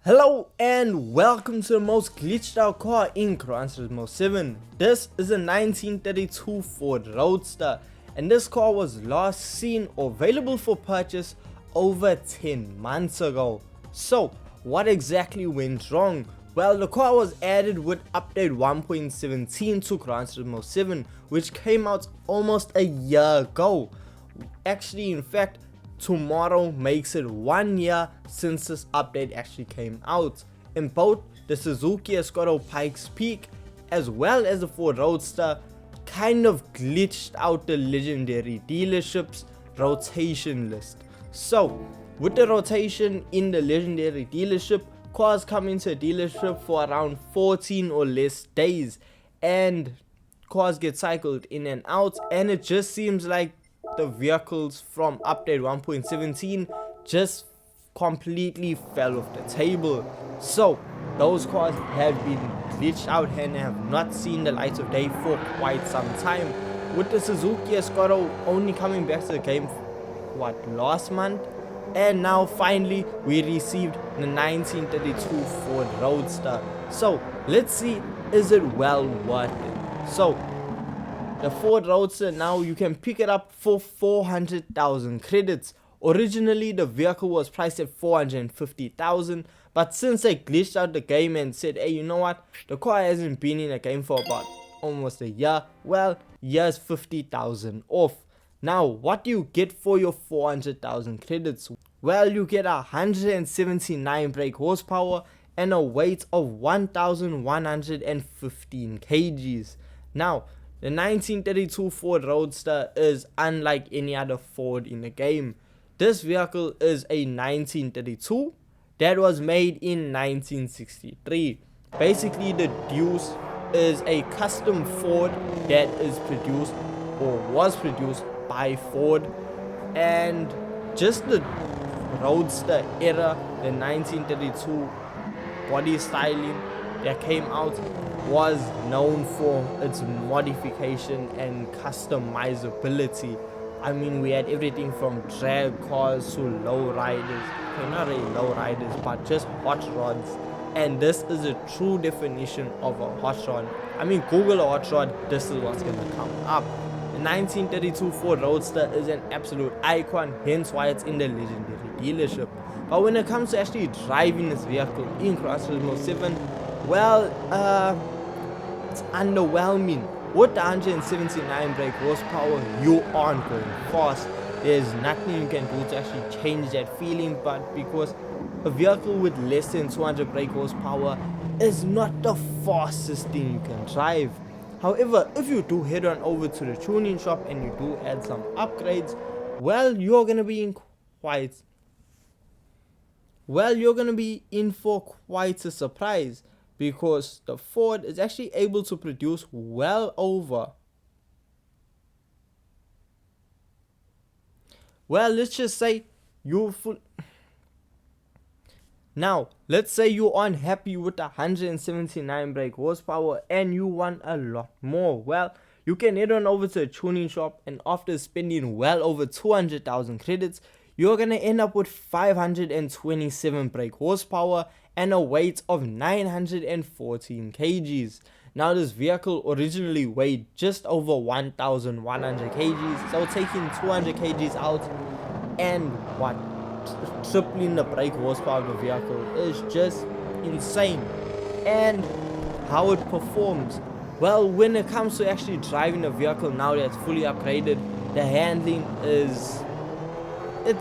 Hello and welcome to the most glitched out car in Gran Turismo 7. This is a 1932 Ford Roadster and this car was last seen or available for purchase over 10 months ago. So what exactly went wrong? Well, the car was added with update 1.17 to Gran Turismo 7, which came out almost a year ago. Actually, in fact, tomorrow makes it 1 year since this update actually came out. In both the Suzuki Escort Pikes Peak as well as the Ford Roadster kind of glitched out the legendary dealership's rotation list. So with the rotation in the legendary dealership, cars come into a dealership for around 14 or less days and cars get cycled in and out, and it just seems like the vehicles from update 1.17 just completely fell off the table. So those cars have been glitched out and have not seen the light of day for quite some time, with the Suzuki Escort only coming back to the game last month, and now finally we received the 1932 Ford Roadster. So let's see, is it well worth it? So the Ford Roadster, now you can pick it up for 400,000 credits. Originally the vehicle was priced at 450,000, but since they glitched out the game and said, hey, you know what, the car hasn't been in the game for about almost a year, well, here's 50,000 off. Now what do you get for your 400,000 credits? Well, you get 179 brake horsepower and a weight of 1,115 kgs. Now the 1932 Ford Roadster is unlike any other Ford in the game. This vehicle is a 1932 that was made in 1963. Basically, the Deuce is a custom Ford that is produced or was produced by Ford, and just the Roadster era, the 1932 body styling that came out was known for its modification and customizability. I mean, we had everything from drag cars to low riders, okay, not really low riders, but just hot rods, and this is a true definition of a hot rod. I mean, Google a hot rod, this is what's gonna come up. The 1932 Ford Roadster is an absolute icon, hence why it's in the legendary dealership. But when it comes to actually driving this vehicle in Gran Turismo 7, well, it's underwhelming. With the 179 brake horsepower, you aren't going fast. There's nothing you can do to actually change that feeling, but because a vehicle with less than 200 brake horsepower is not the fastest thing you can drive. However, if you do head on over to the tuning shop and you do add some upgrades, well, you're gonna be in for quite a surprise, because the Ford is actually able to produce well over, well, let's just say let's say you aren't happy with the 179 brake horsepower and you want a lot more. Well, you can head on over to a tuning shop, and after spending well over 200,000 credits, you're gonna end up with 527 brake horsepower and a weight of 914 kgs. Now this vehicle originally weighed just over 1,100 kgs, so taking 200 kgs out and tripling the brake horsepower of the vehicle is just insane. And how it performs, well, when it comes to actually driving a vehicle now that's fully upgraded, the handling it's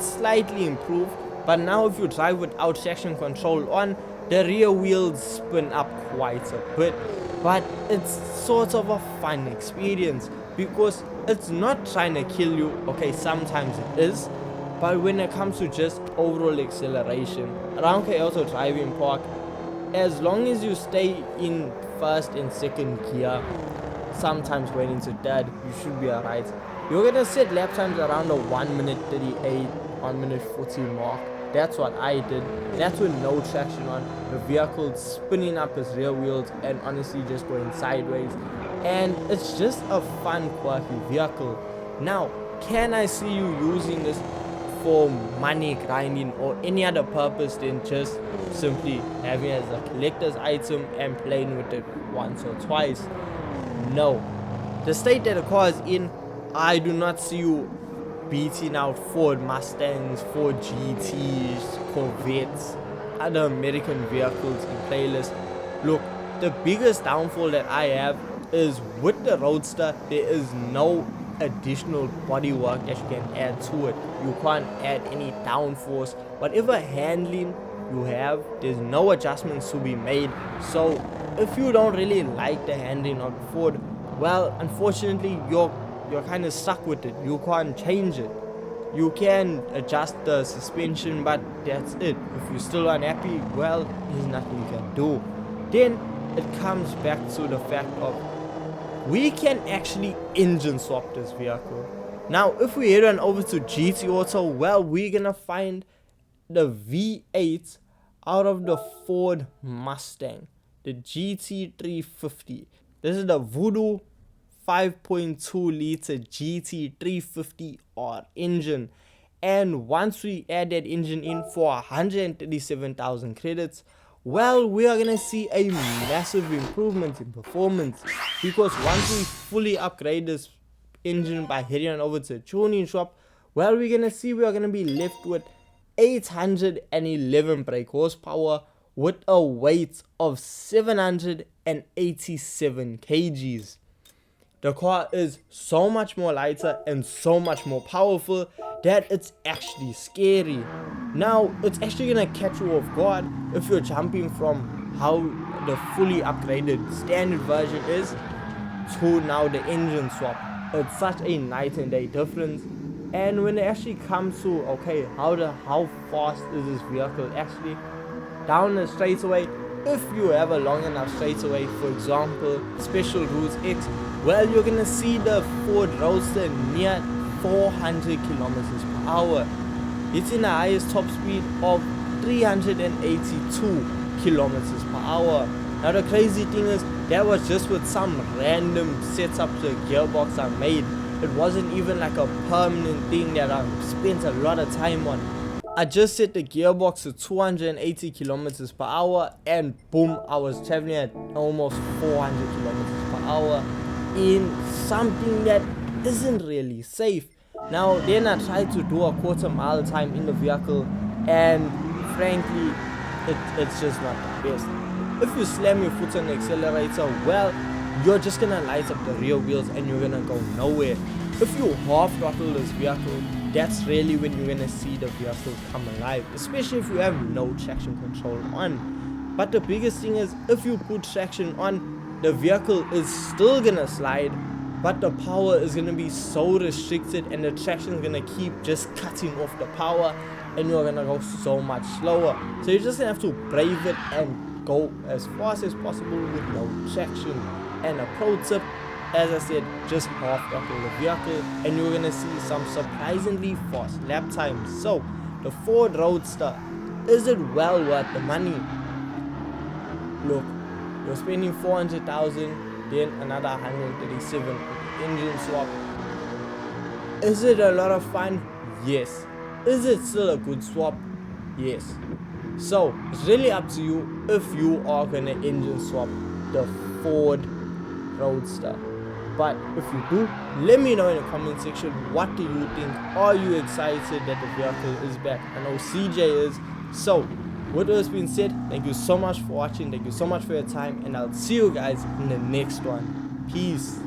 slightly improved, but now if you drive without traction control on, the rear wheels spin up quite a bit, but it's sort of a fun experience because it's not trying to kill you. Okay, sometimes it is, but when it comes to just overall acceleration around Kyoto Driving Park, as long as you stay in first and second gear, sometimes going into third, you should be alright. You're gonna set lap times around the 1 minute 38, 1 minute 40 mark. That's what I did. That's with no traction on, the vehicle spinning up its rear wheels and honestly just going sideways, and it's just a fun, quirky vehicle. Now, can I see you using this for money grinding or any other purpose than just simply having it as a collector's item and playing with it once or twice. No. The state that the car is in, I do not see you beating out Ford Mustangs, Ford GTs, Corvettes, other American vehicles in playlist. Look, the biggest downfall that I have is with the Roadster, there is no additional bodywork that you can add to it. You can't add any downforce. Whatever handling you have, there's no adjustments to be made. So if you don't really like the handling of the Ford, well, unfortunately you're kind of stuck with it. You can't change it. You can adjust the suspension, but that's it. If you're still unhappy, well, there's nothing you can do. Then it comes back to the fact of we can actually engine swap this vehicle. Now if we head on over to GT Auto, well, we're gonna find the V8 out of the Ford Mustang, the GT350. This is the Voodoo 5.2 liter GT350R engine, and once we add that engine in for 137,000 credits, well, we are gonna see a massive improvement in performance, because once we fully upgrade this engine by heading on over to the tuning shop, well, we are gonna be left with 811 brake horsepower with a weight of 787 kgs. The car is so much more lighter and so much more powerful that it's actually scary. Now, it's actually gonna catch you off guard if you're jumping from how the fully upgraded standard version is to now the engine swap. It's such a night and day difference. And when it actually comes to, okay, how fast is this vehicle actually? Down the straightaway, if you have a long enough straightaway, for example, Special Routes X, well, you're gonna see the Ford Roadster near 400 kilometers per hour. It's in the highest top speed of 382 kilometers per hour. Now the crazy thing is, that was just with some random setups the gearbox I made. It wasn't even like a permanent thing that I spent a lot of time on. I just set the gearbox to 280 kilometers per hour and boom, I was traveling at almost 400 kilometers per hour in something that isn't really safe. Now then I tried to do a quarter-mile time in the vehicle, and frankly it's just not the best. If you slam your foot on the accelerator, well, you're just gonna light up the rear wheels and you're gonna go nowhere. If you half throttle this vehicle, that's really when you're gonna see the vehicle come alive, especially if you have no traction control on. But the biggest thing is, if you put traction on, the vehicle is still gonna slide, but the power is gonna be so restricted and the traction is gonna keep just cutting off the power and you're gonna go so much slower. So you're just gonna have to brave it and go as fast as possible with no traction. And a pro tip, as I said, just half throttle the vehicle and you're gonna see some surprisingly fast lap times. So the Ford Roadster, is it well worth the money? Look, you're spending 400,000, then another 137 with the engine swap. Is it a lot of fun? Yes. Is it still a good swap? Yes. So it's really up to you if you are gonna engine swap the Ford Roadster. But if you do, let me know in the comment section, what do you think? Are you excited that the vehicle is back? I know CJ is. So with this being said, thank you so much for watching, thank you so much for your time, and I'll see you guys in the next one. Peace.